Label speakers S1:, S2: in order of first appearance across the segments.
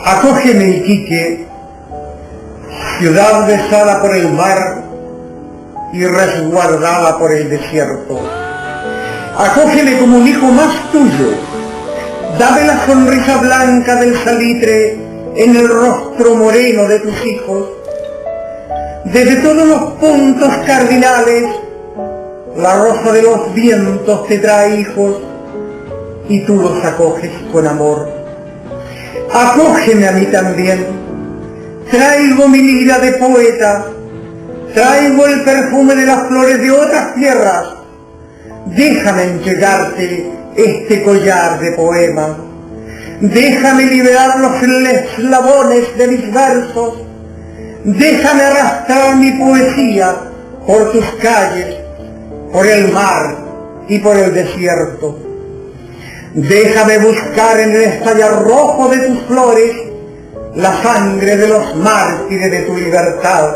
S1: Acógeme, Iquique, ciudad besada por el mar y resguardada por el desierto. Acógeme como un hijo más tuyo. Dame la sonrisa blanca del salitre en el rostro moreno de tus hijos. Desde todos los puntos cardinales, la rosa de los vientos te trae hijos y tú los acoges con amor. Acógeme a mí también. Traigo mi lira de poeta, traigo el perfume de las flores de otras tierras. Déjame entregarte este collar de poema. Déjame liberar los eslabones de mis versos. Déjame arrastrar mi poesía por tus calles, por el mar y por el desierto. Déjame buscar en el estallar rojo de tus flores la sangre de los mártires de tu libertad.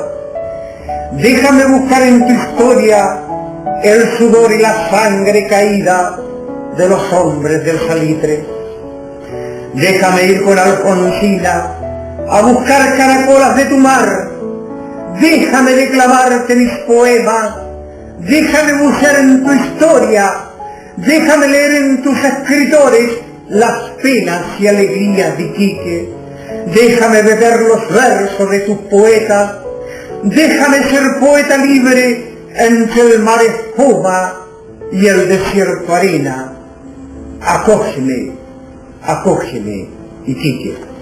S1: Déjame buscar en tu historia el sudor y la sangre caída de los hombres del salitre. Déjame ir con Alfonsina a buscar caracolas de tu mar. Déjame declamarte mis poemas. Déjame bucear en tu historia. Déjame leer en tus escritores las penas y alegrías de Iquique. Déjame beber los versos de tus poetas. Déjame ser poeta libre entre el mar espuma y el desierto arena. Acógeme, acógeme, Iquique.